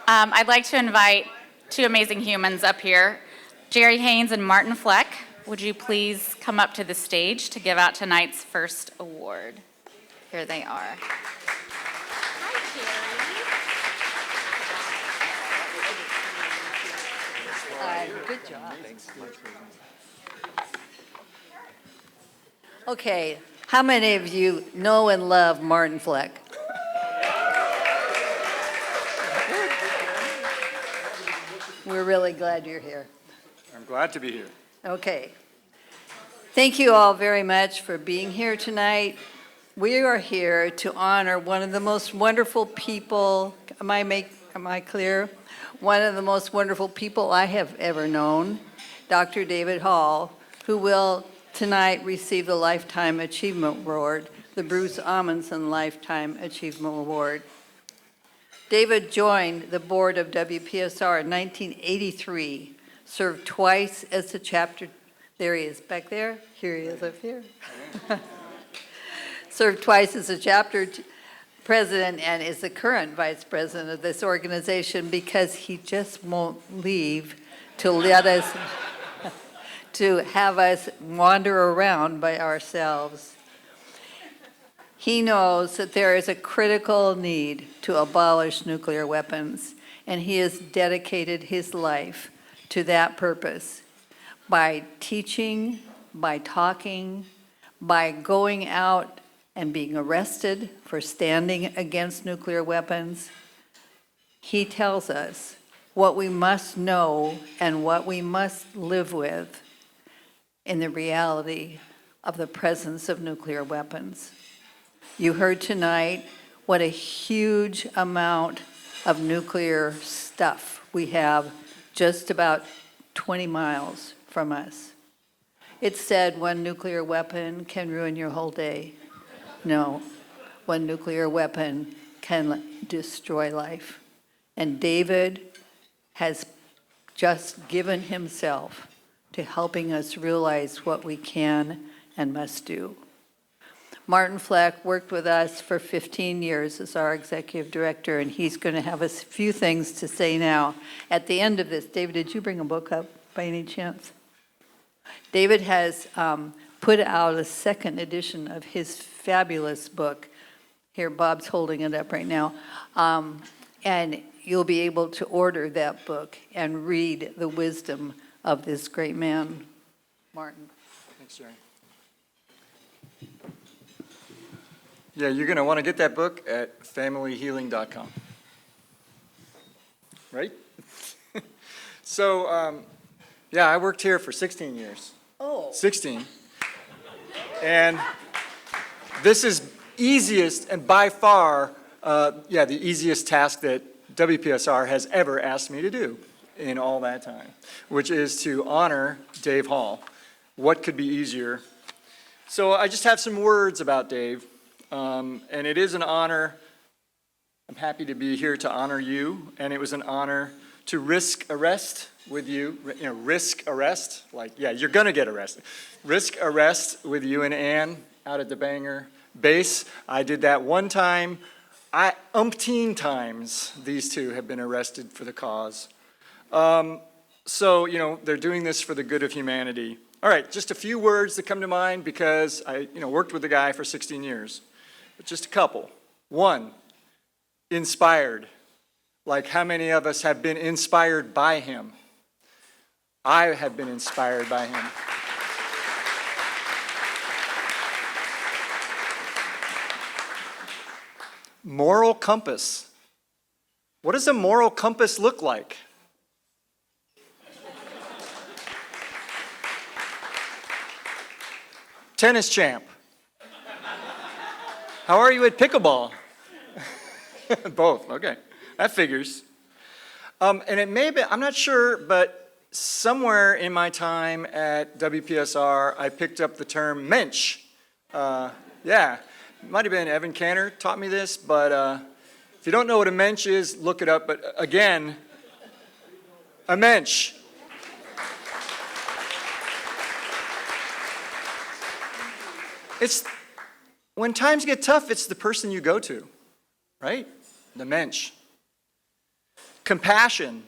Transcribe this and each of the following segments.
I'd like to invite two amazing humans up here, Jerry Haynes and Martin Fleck. Would you please come up to the stage to give out tonight's first award? Here they are. Hi, Jerry. Good job. Okay, how many of you know and love Martin Fleck? We're really glad you're here. I'm glad to be here. Okay. Thank you all very much for being here tonight. We are here to honor one of the most wonderful people, am I clear? One of the most wonderful people I have ever known, Dr. David Hall, who will tonight receive the Lifetime Achievement Award, the Bruce Amundsen Lifetime Achievement Award. David joined the board of WPSR in 1983, served twice as the chapter, there he is back there, here he is up here. Served twice as a chapter president and is the current vice president of this organization because he just won't leave to let us, to have us wander around by ourselves. He knows that there is a critical need to abolish nuclear weapons, and he has dedicated his life to that purpose by teaching, by talking, by going out and being arrested for standing against nuclear weapons. He tells us what we must know and what we must live with in the reality of the presence of nuclear weapons. You heard tonight what a huge amount of nuclear stuff we have just about 20 miles from us. It's said one nuclear weapon can ruin your whole day. No, one nuclear weapon can destroy life. And David has just given himself to helping us realize what we can and must do. Martin Fleck worked with us for 15 years as our executive director, and he's going to have a few things to say now. At the end of this, David, did you bring a book up by any chance? David has put out a second edition of his fabulous book. Here, Bob's holding it up right now. And you'll be able to order that book and read the wisdom of this great man, Martin. Thanks, Jerry. Yeah, you're going to want to get that book at familyhealing.com. Right? So, yeah, I worked here for 16 years. Oh. 16. And this is easiest and by far, the easiest task that WPSR has ever asked me to do in all that time, which is to honor Dave Hall. What could be easier? So I just have some words about Dave. And it is an honor. I'm happy to be here to honor you, and it was an honor to risk arrest with you. Risk arrest, like, yeah, you're gonna get arrested. Risk arrest with you and Ann out at the Bangor base. I did that one time. Umpteen times these two have been arrested for the cause. So, they're doing this for the good of humanity. All right, just a few words that come to mind because I, worked with the guy for 16 years. But just a couple. One, inspired. Like how many of us have been inspired by him? I have been inspired by him. Moral compass. What does a moral compass look like? Tennis champ. How are you at pickleball? Both, okay. That figures. And it may be, I'm not sure, but somewhere in my time at WPSR, I picked up the term mensch. Yeah, it might have been Evan Cantor taught me this, but if you don't know what a mensch is, look it up. But again, a mensch. It's when times get tough, it's the person you go to, right? The mensch. Compassion.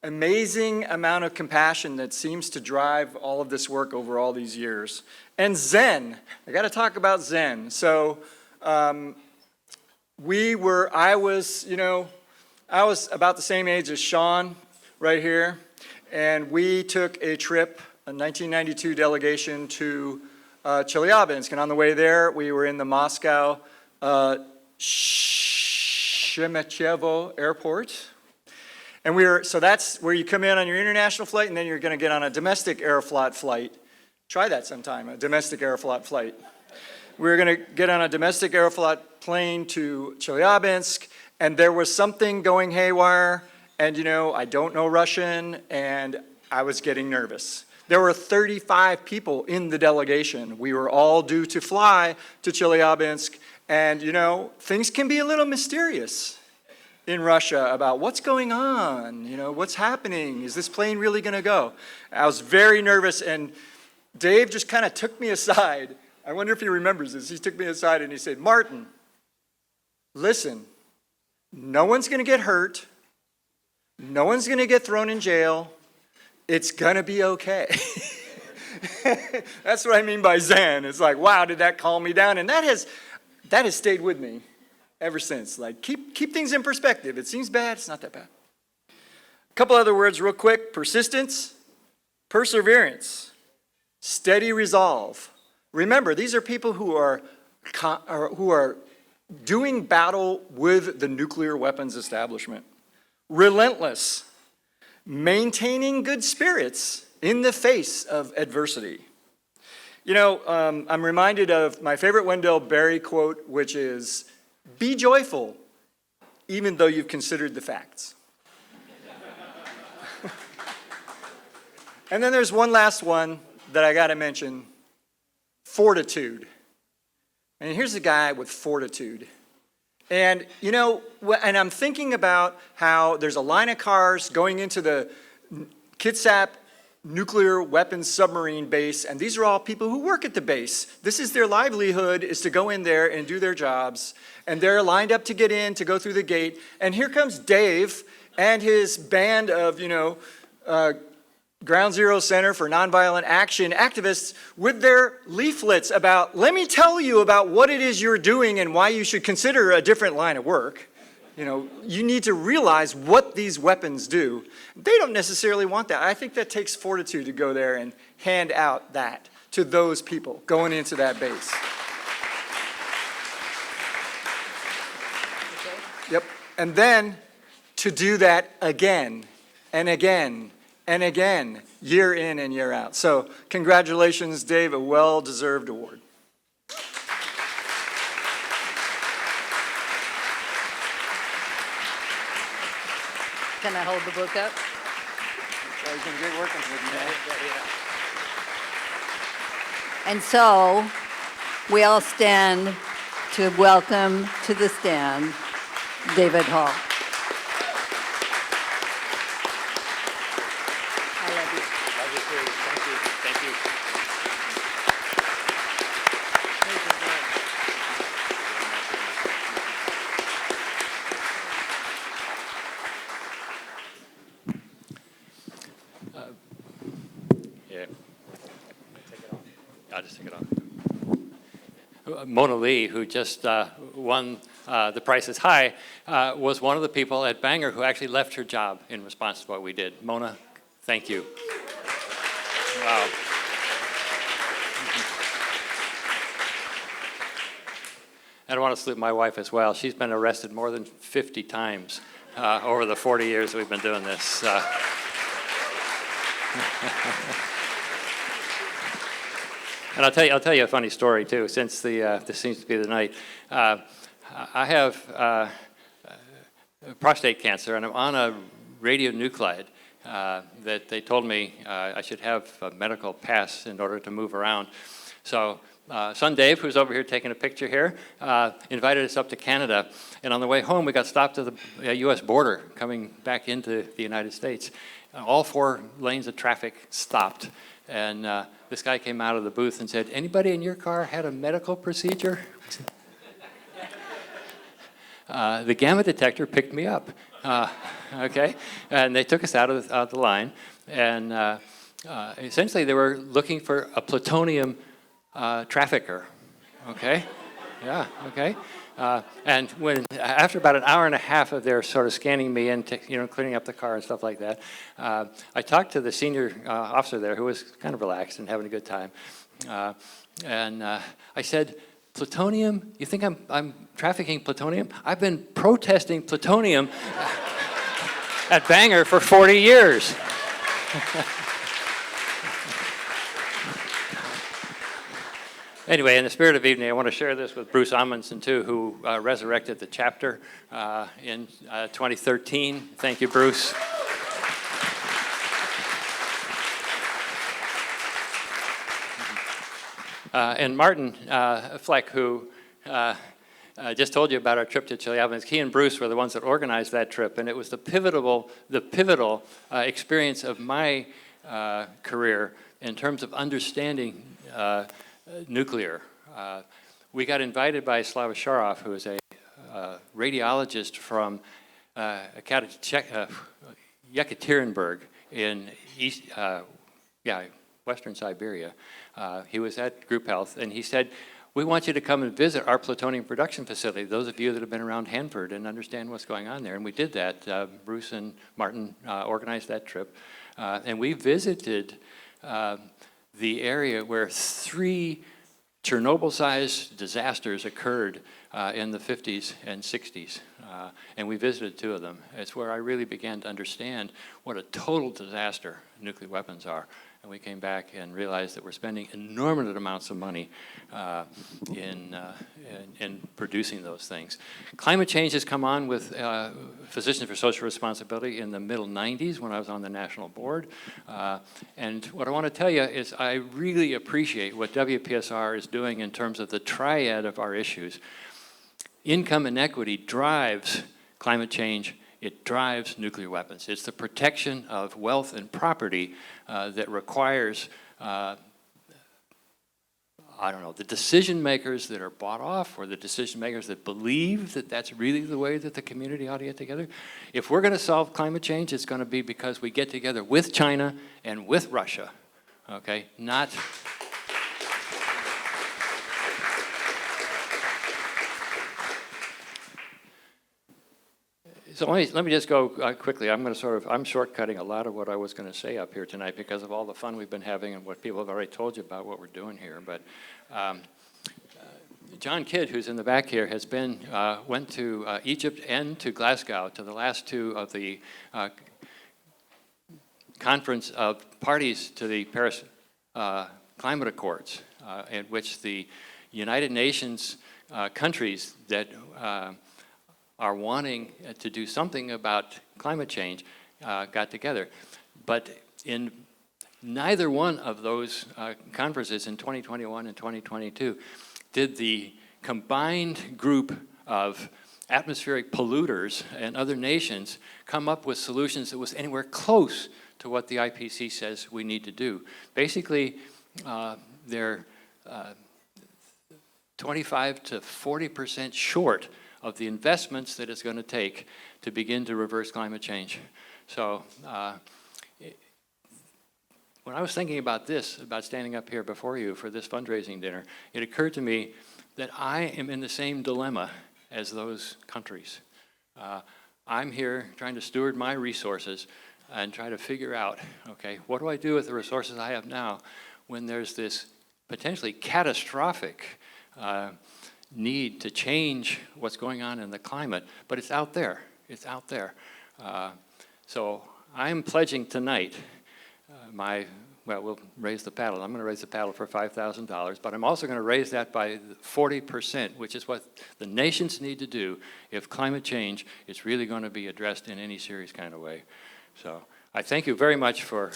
Amazing amount of compassion that seems to drive all of this work over all these years. And Zen. I got to talk about Zen. So I was about the same age as Sean right here, and we took a trip, a 1992 delegation to Chelyabinsk, and on the way there, we were in the Moscow Sheremetyevo Airport. And so that's where you come in on your international flight, and then you're going to get on a domestic Aeroflot flight. Try that sometime, a domestic Aeroflot flight. We were going to get on a domestic Aeroflot plane to Chelyabinsk, and there was something going haywire, and I don't know Russian, and I was getting nervous. There were 35 people in the delegation. We were all due to fly to Chelyabinsk, and things can be a little mysterious in Russia about what's going on, what's happening, is this plane really going to go? I was very nervous, and Dave just kind of took me aside. I wonder if he remembers this. He took me aside and he said, "Martin, listen, no one's going to get hurt. No one's going to get thrown in jail. It's going to be okay." That's what I mean by Zen. It's like, wow, did that calm me down? And that has stayed with me ever since. Like, keep things in perspective. It seems bad, it's not that bad. A couple other words real quick. Persistence, perseverance, steady resolve. Remember, these are people who are doing battle with the nuclear weapons establishment. Relentless, maintaining good spirits in the face of adversity. I'm reminded of my favorite Wendell Berry quote, which is, "Be joyful, even though you've considered the facts." And then there's one last one that I got to mention, fortitude. And here's a guy with fortitude. And, and I'm thinking about how there's a line of cars going into the Kitsap nuclear weapons submarine base, and these are all people who work at the base. This is their livelihood, is to go in there and do their jobs, and they're lined up to get in, to go through the gate, and here comes Dave and his band of, Ground Zero Center for Nonviolent Action activists with their leaflets about, let me tell you about what it is you're doing and why you should consider a different line of work. You need to realize what these weapons do. They don't necessarily want that. I think that takes fortitude to go there and hand out that to those people going into that base. Yep. And then to do that again and again and again, year in and year out. So congratulations, Dave, a well-deserved award. Can I hold the book up? It's been great working with you. And so we all stand to welcome to the stand David Hall. I love you. Love you too. Thank you. Thank you. Yeah. I'll just take it off. Mona Lee, who just won The Price is High, was one of the people at Bangor who actually left her job in response to what we did. Mona, thank you. Wow. And I want to salute my wife as well. She's been arrested more than 50 times over the 40 years we've been doing this. And I'll tell you a funny story too. Since this seems to be the night, I have prostate cancer, and I'm on a radionuclide that they told me I should have a medical pass in order to move around. So son Dave, who's over here taking a picture here, invited us up to Canada, and on the way home we got stopped at the U.S. border coming back into the United States. All 4 lanes of traffic stopped, and this guy came out of the booth and said, "Anybody in your car had a medical procedure?" The gamma detector picked me up, Okay, and they took us out of the line, and essentially they were looking for a plutonium trafficker. Okay, yeah, okay. And after about an hour and a half of their sort of scanning me and cleaning up the car and stuff like that, I talked to the senior officer there, who was kind of relaxed and having a good time, and I said, "Plutonium? You think I'm trafficking plutonium? I've been protesting plutonium at Bangor for 40 years." Anyway, in the spirit of evening, I want to share this with Bruce Amundsen, too, who resurrected the chapter in 2013. Thank you, Bruce. And Martin Fleck, who just told you about our trip to Chelyabinsk, he and Bruce were the ones that organized that trip, and it was the pivotal experience of my career in terms of understanding nuclear. We got invited by Slava Sharov, who is a radiologist from Yekaterinburg in Western Siberia. He was at Group Health, and he said, "We want you to come and visit our plutonium production facility, those of you that have been around Hanford, and understand what's going on there." And we did that. Bruce and Martin organized that trip. And we visited the area where 3 Chernobyl-sized disasters occurred in the 50s and 60s. And we visited 2 of them. It's where I really began to understand what a total disaster nuclear weapons are. And we came back and realized that we're spending enormous amounts of money in producing those things. Climate change has come on with Physicians for Social Responsibility in the middle 90s when I was on the national board. And what I want to tell you is I really appreciate what WPSR is doing in terms of the triad of our issues. Income inequity drives climate change. It drives nuclear weapons. It's the protection of wealth and property that requires, the decision makers that are bought off, or the decision makers that believe that that's really the way that the community ought to get together. If we're going to solve climate change, it's going to be because we get together with China and with Russia, okay? Not... So let me just go quickly. I'm shortcutting a lot of what I was going to say up here tonight because of all the fun we've been having and what people have already told you about what we're doing here. But John Kidd, who's in the back here, has went to Egypt and to Glasgow, to the last 2 of the conference of parties to the Paris Climate Accords, in which the United Nations countries that are wanting to do something about climate change got together. But in neither one of those conferences in 2021 and 2022 did the combined group of atmospheric polluters and other nations come up with solutions that was anywhere close to what the IPCC says we need to do. Basically, they're 25 to 40% short of the investments that it's going to take to begin to reverse climate change. So when I was thinking about this, about standing up here before you for this fundraising dinner, it occurred to me that I am in the same dilemma as those countries. I'm here trying to steward my resources and try to figure out, okay, what do I do with the resources I have now when there's this potentially catastrophic need to change what's going on in the climate, but it's out there. It's out there. So I'm pledging tonight we'll raise the paddle. I'm going to raise the paddle for $5,000, but I'm also going to raise that by 40%, which is what the nations need to do if climate change is really going to be addressed in any serious kind of way. So I thank you very much for...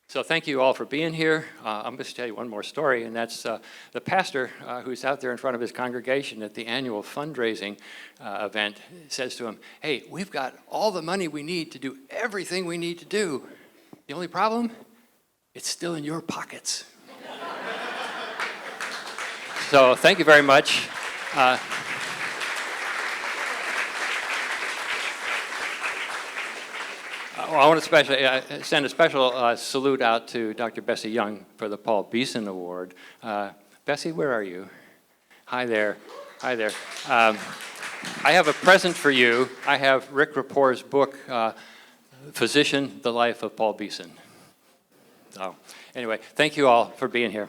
So thank you all for being here. I'm going to tell you one more story, and that's the pastor who's out there in front of his congregation at the annual fundraising event says to him, "Hey, we've got all the money we need to do everything we need to do. The only problem it's still in your pockets. So thank you very much. I want to send a special salute out to Dr. Bessie Young for the Paul Beeson Award. Bessie, where are you? Hi there. Hi there. I have a present for you. I have Rick Rapport's book, Physician, The Life of Paul Beeson. So anyway, thank you all for being here.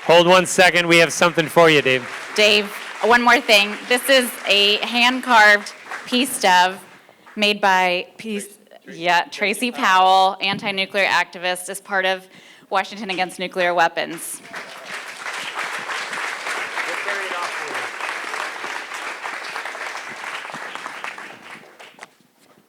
Hold 1 second. We have something for you, Dave. Dave, one more thing. This is a hand-carved peace dove made by Tracy Powell, anti-nuclear activist, as part of Washington Against Nuclear Weapons.